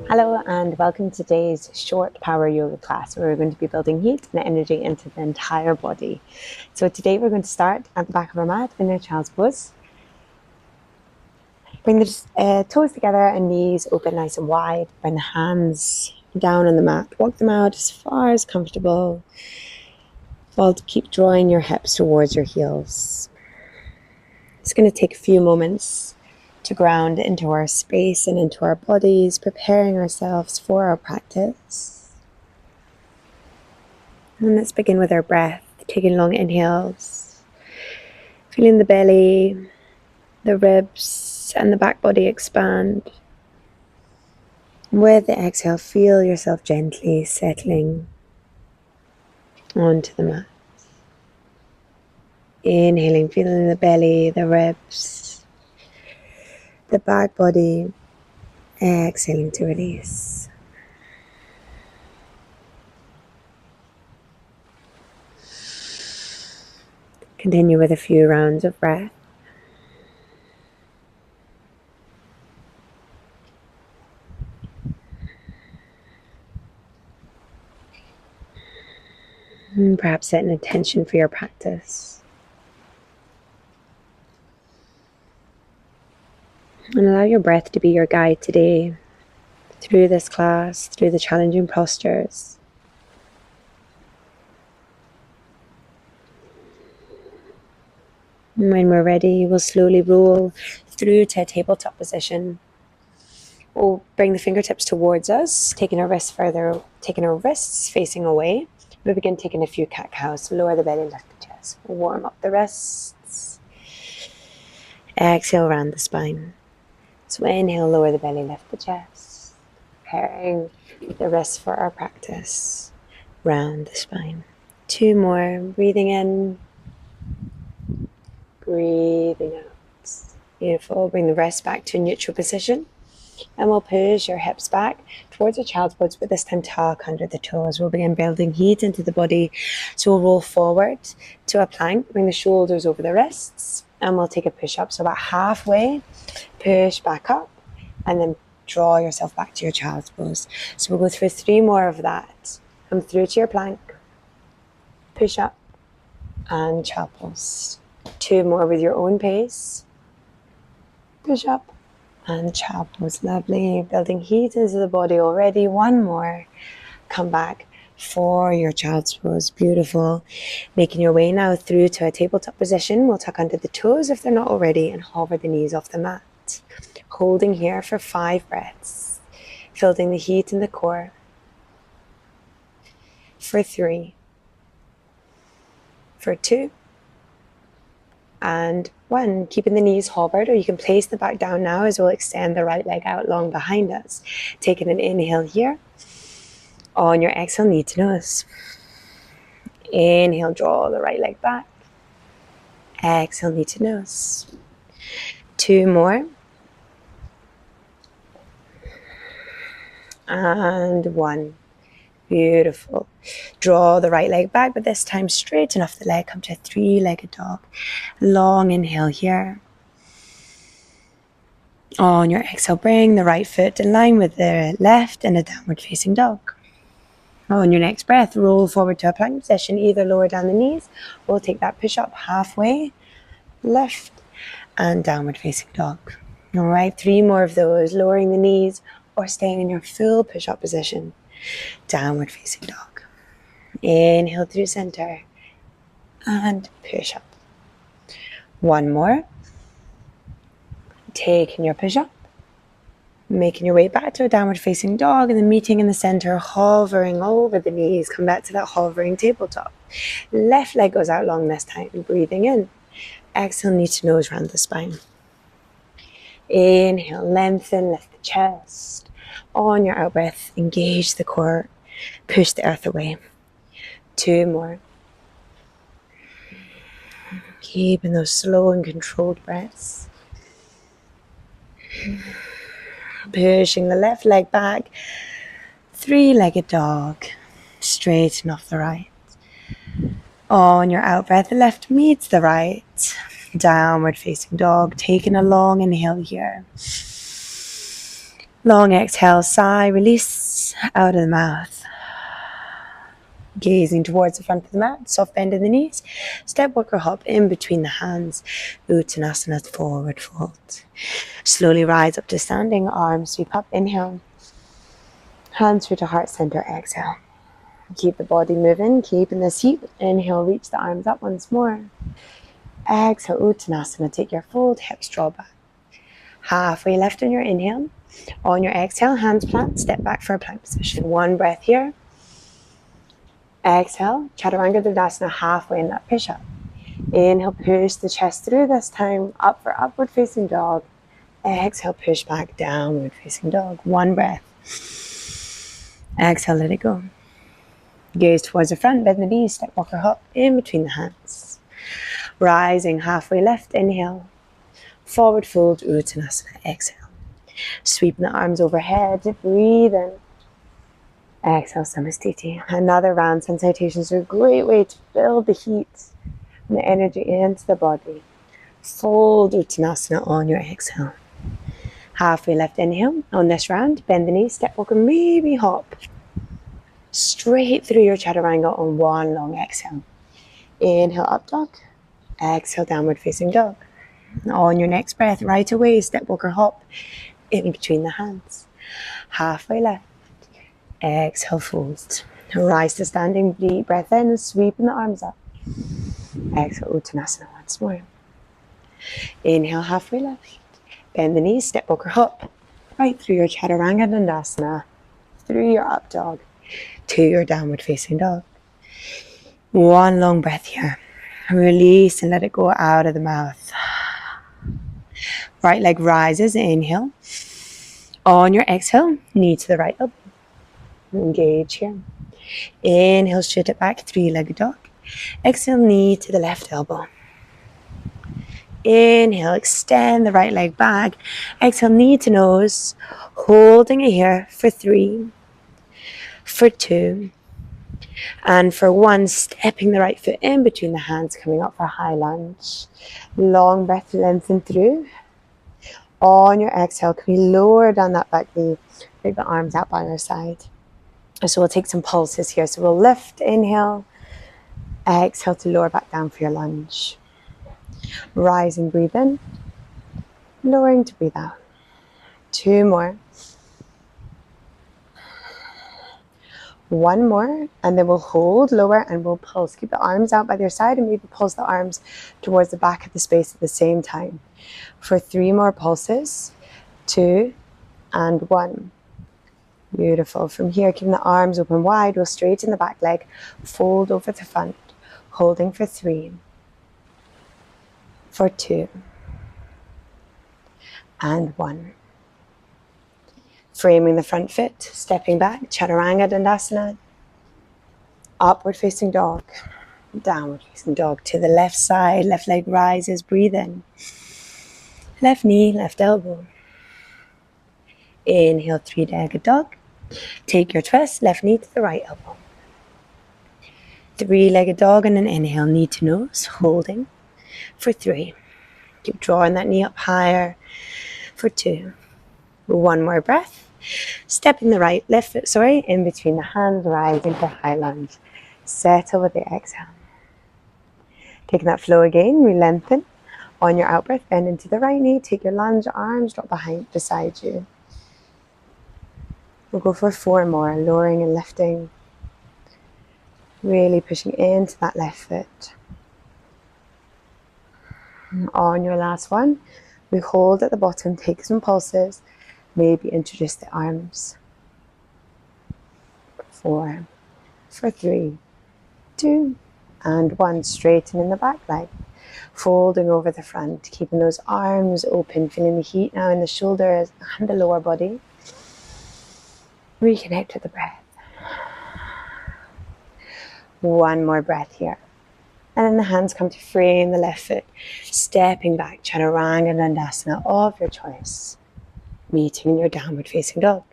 Hello and welcome to today's short power yoga class where we're going to be building heat and energy into the entire body. So today we're going to start at the back of our mat in a child's pose. Bring the toes together and knees open nice and wide. Bring the hands down on the mat. Walk them out as far as comfortable. While keep drawing your hips towards your heels. It's going to take a few moments to ground into our space and into our bodies, preparing ourselves for our practice. And let's begin with our breath, taking long inhales, feeling the belly, the ribs, and the back body expand. With the exhale, feel yourself gently settling onto the mat. Inhaling, feeling the belly, the ribs, the back body. Exhaling to release. Continue with a few rounds of breath. And perhaps set an intention for your practice. And allow your breath to be your guide today, through this class, through the challenging postures. And when we're ready, we'll slowly roll through to a tabletop position. We'll bring the fingertips towards us, taking our wrists facing away. We'll begin taking a few cat-cows. Lower the belly, lift the chest. Warm up the wrists. Exhale, round the spine. So inhale, lower the belly, lift the chest. Preparing the wrists for our practice. Round the spine. 2 more. Breathing in. Breathing out. Beautiful. Bring the wrists back to a neutral position. And we'll push your hips back towards a child's pose, but this time tuck under the toes. We'll begin building heat into the body. So we'll roll forward to a plank. Bring the shoulders over the wrists. And we'll take a push-up. So about halfway, push back up. And then draw yourself back to your child's pose. So we'll go through 3 more of that. Come through to your plank. Push up. And child pose. 2 more with your own pace. Push up. And child pose. Lovely. Building heat into the body already. 1 more. Come back for your child's pose. Beautiful. Making your way now through to a tabletop position. We'll tuck under the toes if they're not already and hover the knees off the mat. Holding here for 5 breaths. Building the heat in the core. For 3. For 2. And 1, keeping the knees hovered, or you can place the back down now as we'll extend the right leg out long behind us. Taking an inhale here. On your exhale, knee to nose. Inhale, draw the right leg back. Exhale, knee to nose. 2 more. And 1. Beautiful. Draw the right leg back, but this time straighten off the leg. Come to a 3-legged dog. Long inhale here. On your exhale, bring the right foot in line with the left in a downward facing dog. On your next breath, roll forward to a plank position. Either lower down the knees, or take that push up halfway, lift, and downward facing dog. All right, 3 more of those, lowering the knees or staying in your full push up position. Downward facing dog. Inhale through center and push up. 1 more. Taking your push up. Making your way back to a downward facing dog and then meeting in the center, hovering over the knees. Come back to that hovering tabletop. Left leg goes out long this time. Breathing in. Exhale, knee to nose round the spine. Inhale, lengthen, lift the chest. On your out breath, engage the core. Push the earth away. 2 more. Keeping those slow and controlled breaths. Pushing the left leg back. 3-legged dog. Straighten off the right. On your out breath, the left meets the right. Downward facing dog. Taking a long inhale here. Long exhale, sigh, release out of the mouth. Gazing towards the front of the mat, soft bend in the knees, step work or hop in between the hands, Uttanasana, forward fold. Slowly rise up to standing, arms sweep up, inhale, hands through to heart center, exhale. Keep the body moving, keeping this heat, inhale, reach the arms up once more. Exhale, Uttanasana, take your fold, hips draw back. Halfway left on your inhale, on your exhale, hands plant, step back for a plank position. One breath here. Exhale, Chaturanga Dandasana, halfway in that push-up. Inhale, push the chest through, this time up for upward facing dog. Exhale, push back, downward facing dog. One breath. Exhale, let it go. Gaze towards the front, bend the knees, step walk or hop in between the hands. Rising halfway left, inhale. Forward fold, Uttanasana, exhale. Sweeping the arms overhead, breathe in. Exhale, Samastiti. Another round. Sun salutations are a great way to build the heat and the energy into the body. Fold Uttanasana on your exhale. Halfway left inhale. On this round, bend the knees, step walk or maybe hop straight through your Chaturanga on one long exhale. Inhale, up dog. Exhale, downward facing dog. On your next breath, right away, step walk or hop in between the hands. Halfway left. Exhale, fold. Rise to standing, deep breath in, sweeping the arms up. Exhale, Uttanasana once more. Inhale, halfway left. Bend the knees, step walk or hop. Right through your Chaturanga Dandasana, through your up dog, to your downward facing dog. One long breath here. Release and let it go out of the mouth. Right leg rises, inhale. On your exhale, knee to the right elbow. Engage here. Inhale, shoot it back, three-legged dog. Exhale, knee to the left elbow. Inhale, extend the right leg back. Exhale, knee to nose. Holding it here for 3, for 2, and for 1. Stepping the right foot in between the hands, coming up for high lunge. Long breath, lengthen through. On your exhale, can we lower down that back knee? Bring the arms out by our side. So we'll take some pulses here. So we'll lift, inhale. Exhale to lower back down for your lunge. Rising, breathe in. Lowering to breathe out. 2 more. 1 more. And then we'll hold, lower, and we'll pulse. Keep the arms out by their side and maybe pulse the arms towards the back of the space at the same time. For 3 more pulses. 2 and 1. Beautiful. From here, keeping the arms open wide, we'll straighten the back leg, fold over the front, holding for 3, for 2, and 1. Framing the front foot, stepping back, Chaturanga Dandasana, upward facing dog, downward facing dog to the left side, left leg rises, breathe in. Left knee, left elbow. Inhale, three-legged dog. Take your twist, left knee to the right elbow. Three-legged dog and an inhale, knee to nose, holding for 3. Keep drawing that knee up higher for 2. 1 more breath. Stepping the right, left foot, in between the hands, rising for high lunge. Settle with the exhale. Taking that flow again, we lengthen. On your out breath, bend into the right knee, take your lunge, arms drop beside you. We'll go for 4 more, lowering and lifting. Really pushing into that left foot. On your last one, we hold at the bottom, take some pulses, maybe introduce the arms. 4, for 3, 2, and 1. Straighten in the back leg. Folding over the front, keeping those arms open, feeling the heat now in the shoulders and the lower body. Reconnect with the breath. 1 more breath here. And then the hands come to frame the left foot. Stepping back, Chaturanga Dandasana of your choice. Meeting in your downward facing dog.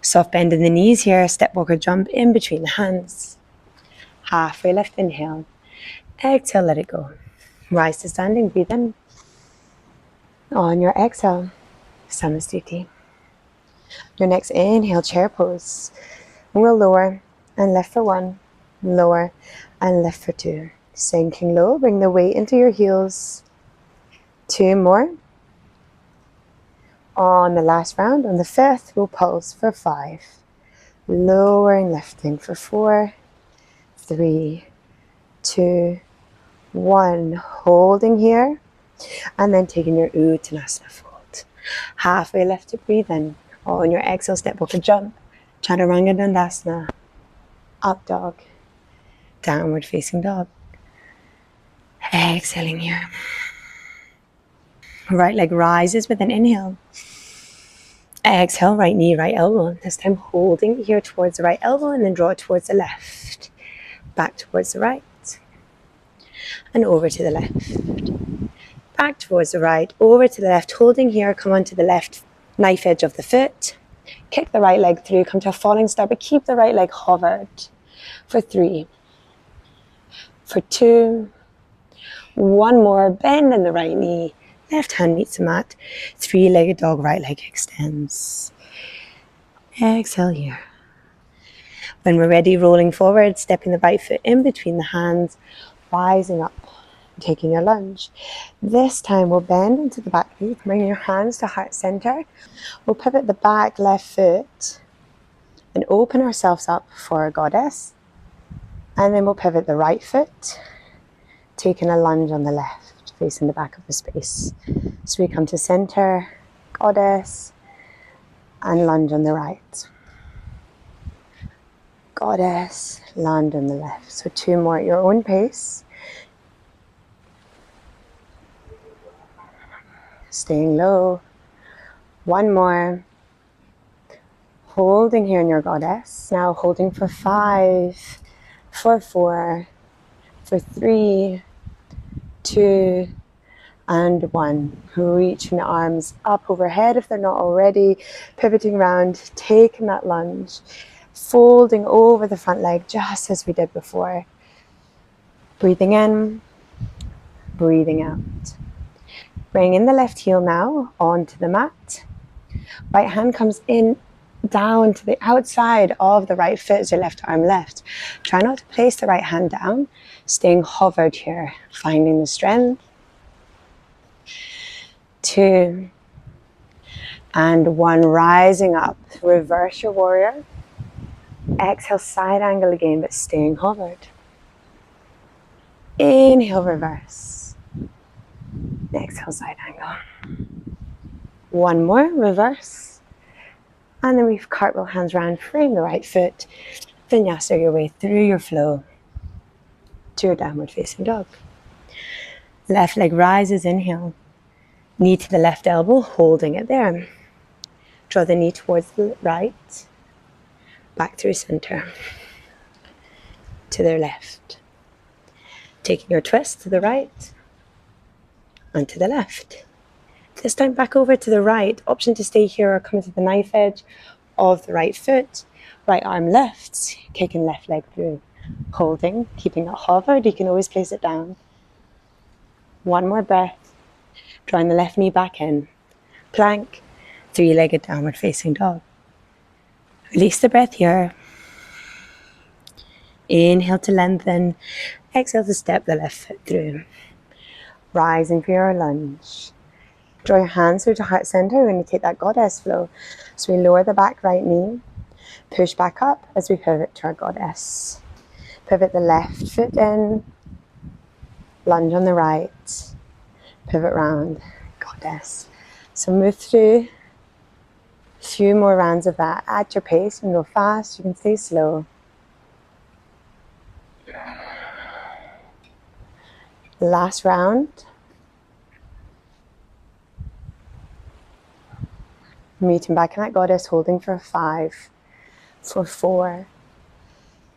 Soft bend in the knees here. Step walk or jump in between the hands. Halfway left inhale. Exhale, let it go. Rise to standing, breathe in. On your exhale, Samastiti. Your next inhale, chair pose. We'll lower and lift for 1, lower and lift for 2. Sinking low, bring the weight into your heels. 2 more. On the last round, on the 5th, we'll pulse for 5. Lowering, lifting for 4, 3, 2, 1. Holding here, and then taking your Uttanasana fold. Halfway lift to breathe in. On your exhale, step up and jump. Chaturanga Dandasana. Up dog. Downward facing dog. Exhaling here. Right leg rises with an inhale. Exhale, right knee, right elbow. This time holding here towards the right elbow and then draw it towards the left. Back towards the right. And over to the left. Back towards the right, over to the left. Holding here, come onto the left knife edge of the foot. Kick the right leg through, come to a falling start, but keep the right leg hovered. For 3. For 2. 1 more, bend in the right knee. Left hand meets the mat. 3-legged dog, right leg extends. Exhale here. When we're ready, rolling forward, stepping the right foot in between the hands, rising up, taking your lunge. This time we'll bend into the back knee, bring your hands to heart center. We'll pivot the back left foot and open ourselves up for a goddess. And then we'll pivot the right foot, taking a lunge on the left, facing the back of the space. So we come to center, goddess, and lunge on the right. Goddess, land on the left. So 2 more at your own pace. Staying low. 1 more. Holding here in your goddess. Now holding for 5, for 4, for 3, 2, and 1. Reaching the arms up overhead if they're not already. Pivoting around, taking that lunge. Folding over the front leg just as we did before. Breathing in, breathing out. Bring in the left heel now onto the mat. Right hand comes in down to the outside of the right foot as your left arm left. Try not to place the right hand down, staying hovered here, finding the strength. 2 and 1, rising up. Reverse your warrior. Exhale, side angle again, but staying hovered. Inhale, reverse. Exhale, side angle. 1 more, reverse. And then we've cartwheel hands round, frame the right foot. Vinyasa your way through your flow to your downward facing dog. Left leg rises, inhale. Knee to the left elbow, holding it there. Draw the knee towards the right. Back through center. To the left. Taking your twist to the right. And to the left. This time back over to the right. Option to stay here or come to the knife edge of the right foot. Right arm lifts, kicking left leg through. Holding, keeping it hovered. You can always place it down. 1 more breath. Drawing the left knee back in. Plank, 3-legged downward facing dog. Release the breath here. Inhale to lengthen. Exhale to step the left foot through. Rising for your lunge. Draw your hands through to heart center when you take that goddess flow. So we lower the back right knee. Push back up as we pivot to our goddess. Pivot the left foot in. Lunge on the right. Pivot round. Goddess. So move through a few more rounds of that at your pace. You can go fast, you can stay slow. Last round. Meeting back in that goddess, holding for 5, for 4,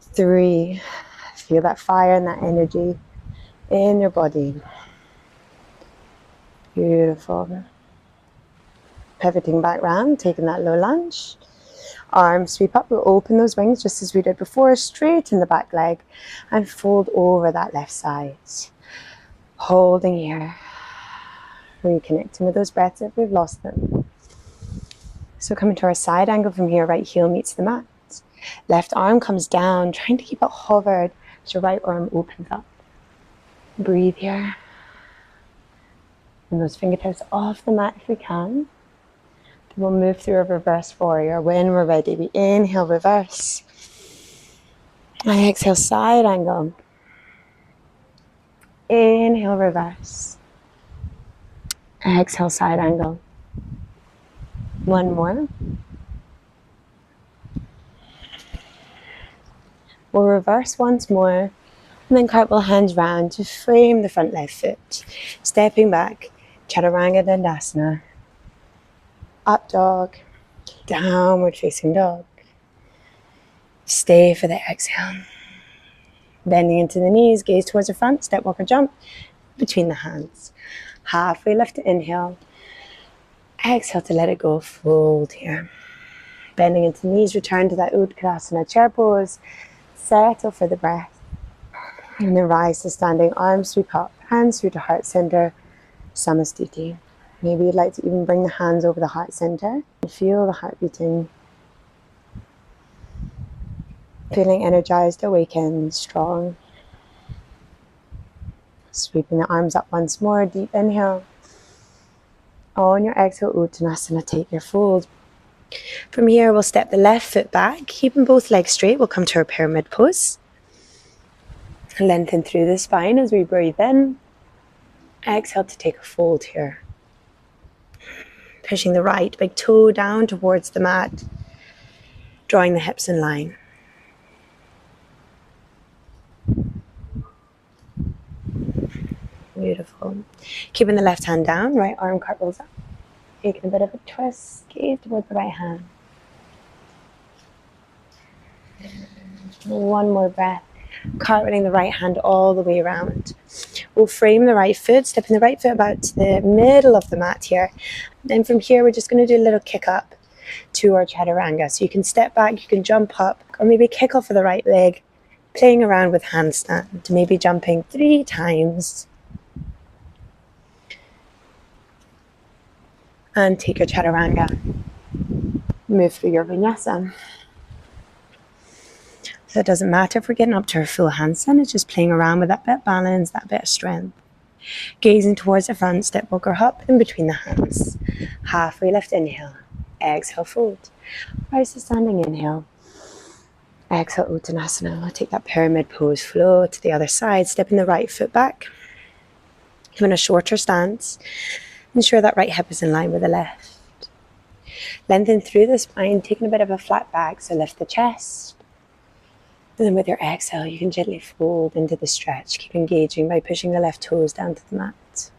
3. Feel that fire and that energy in your body. Beautiful. Pivoting back round, taking that low lunge. Arms sweep up, we'll open those wings just as we did before, straighten the back leg and fold over that left side. Holding here. Reconnecting with those breaths if we've lost them. So coming to our side angle from here, right heel meets the mat. Left arm comes down, trying to keep it hovered as your right arm opens up. Breathe here. And those fingertips off the mat if we can. We'll move through a reverse warrior. When we're ready, we inhale, reverse. And exhale, side angle. Inhale, reverse. Exhale, side angle. One more. We'll reverse once more. And then cartwheel hands round to frame the front left foot. Stepping back, Chaturanga Dandasana. Up dog, downward facing dog. Stay for the exhale. Bending into the knees, gaze towards the front, step, walk or jump between the hands. Halfway lift to inhale. Exhale to let it go, fold here. Bending into the knees, return to that Uttanasana chair pose. Settle for the breath. And then rise to standing, arms sweep up, hands through to heart center, Samastiti. Maybe you'd like to even bring the hands over the heart center and feel the heart beating. Feeling energized, awakened, strong. Sweeping the arms up once more, deep inhale. On your exhale, Uttanasana, take your fold. From here, we'll step the left foot back, keeping both legs straight. We'll come to our pyramid pose. Lengthen through the spine as we breathe in. Exhale to take a fold here. Pushing the right big toe down towards the mat, drawing the hips in line. Beautiful. Keeping the left hand down, right arm cartwheels up. Taking a bit of a twist, gaze towards the right hand. One more breath. Cartwheeling the right hand all the way around. We'll frame the right foot, stepping the right foot about to the middle of the mat here. Then from here, we're just going to do a little kick up to our Chaturanga. So you can step back, you can jump up, or maybe kick off of the right leg, playing around with handstand, maybe jumping 3 times. And take your Chaturanga. Move through your Vinyasa. So it doesn't matter if we're getting up to our full handstand, it's just playing around with that bit of balance, that bit of strength. Gazing towards the front, step, walk or hop in between the hands. Halfway lift, inhale. Exhale, fold. Rise to standing, inhale. Exhale, Uttanasana. We'll take that pyramid pose, flow to the other side, stepping the right foot back. Giving a shorter stance. Ensure that right hip is in line with the left. Lengthen through the spine, taking a bit of a flat back, so lift the chest. And then with your exhale, you can gently fold into the stretch. Keep engaging by pushing the left toes down to the mat.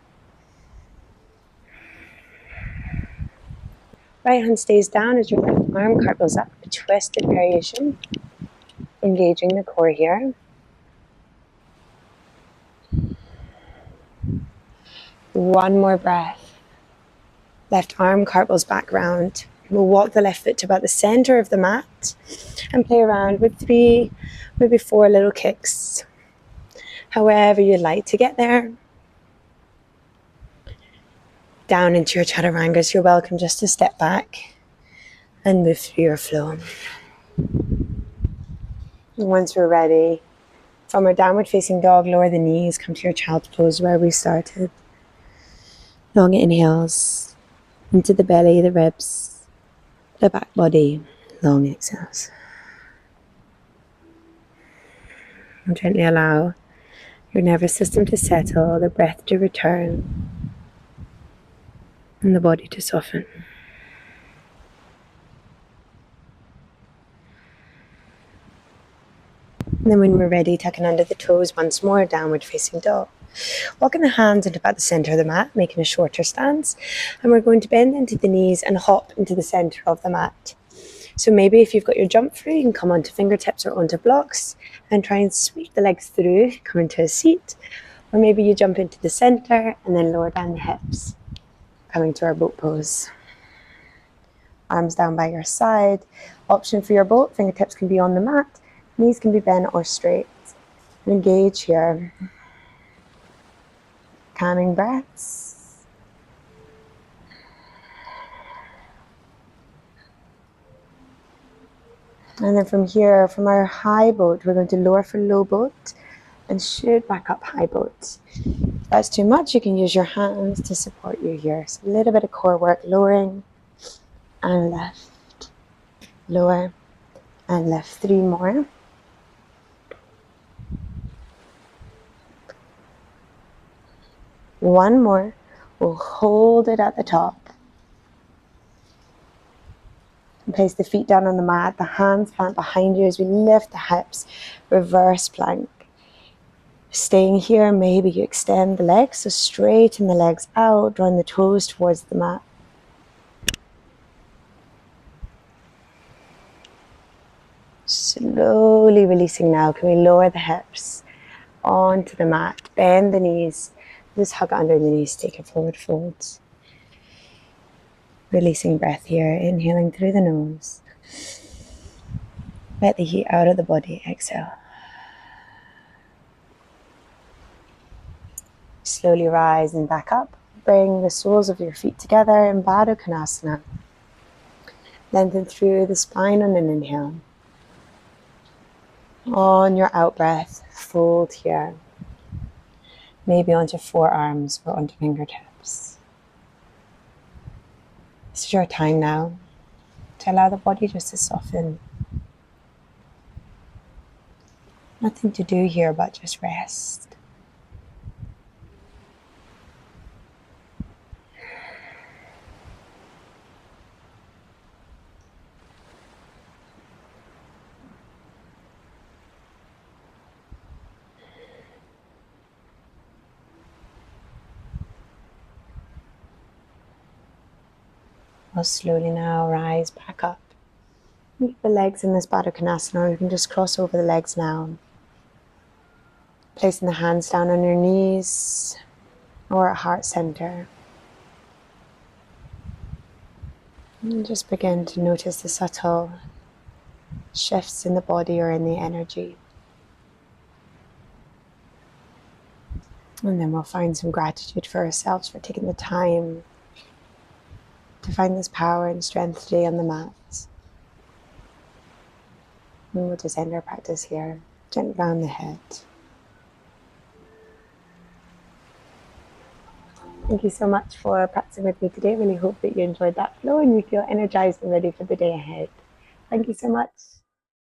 Right hand stays down as your left arm cartwheels up, a twisted variation. Engaging the core here. One more breath. Left arm cartwheels back round. We'll walk the left foot to about the center of the mat and play around with 3, maybe 4 little kicks. However you'd like to get there. Down into your Chaturangas, you're welcome just to step back and move through your flow. Once we're ready, from our downward facing dog, lower the knees, come to your child's pose where we started. Long inhales into the belly, the ribs, the back body, long exhales. And gently allow your nervous system to settle, the breath to return, and the body to soften. And then when we're ready, tucking under the toes once more, downward facing dog. Walking the hands into about the center of the mat, making a shorter stance. And we're going to bend into the knees and hop into the center of the mat. So maybe if you've got your jump through, you can come onto fingertips or onto blocks and try and sweep the legs through, come into a seat. Or maybe you jump into the center and then lower down the hips. Coming to our boat pose. Arms down by your side. Option for your boat, fingertips can be on the mat, knees can be bent or straight. And engage here. Calming breaths. And then from here, from our high boat, we're going to lower for low boat and shoot back up high boat. If that's too much, you can use your hands to support you here. So a little bit of core work, lowering and lift, lower and lift. 3 more. One more. We'll hold it at the top. And place the feet down on the mat, the hands plant behind you as we lift the hips, reverse plank. Staying here, maybe you extend the legs, so straighten the legs out, drawing the toes towards the mat. Slowly releasing now. Can we lower the hips onto the mat, bend the knees, just hug under the knees, take a forward fold. Releasing breath here, inhaling through the nose. Let the heat out of the body, exhale. Slowly rise and back up. Bring the soles of your feet together in Baddha Konasana. Lengthen through the spine on an inhale. On your out breath, fold here. Maybe onto forearms or onto fingertips. This is your time now to allow the body just to soften. Nothing to do here but just rest. We'll slowly now rise back up. Keep the legs in this Baddha Konasana. You can just cross over the legs now. Placing the hands down on your knees or at heart center. And just begin to notice the subtle shifts in the body or in the energy. And then we'll find some gratitude for ourselves for taking the time to find this power and strength today on the mat. And we'll just end our practice here. Gently round the head. Thank you so much for practicing with me today. Really hope that you enjoyed that flow and you feel energized and ready for the day ahead. Thank you so much.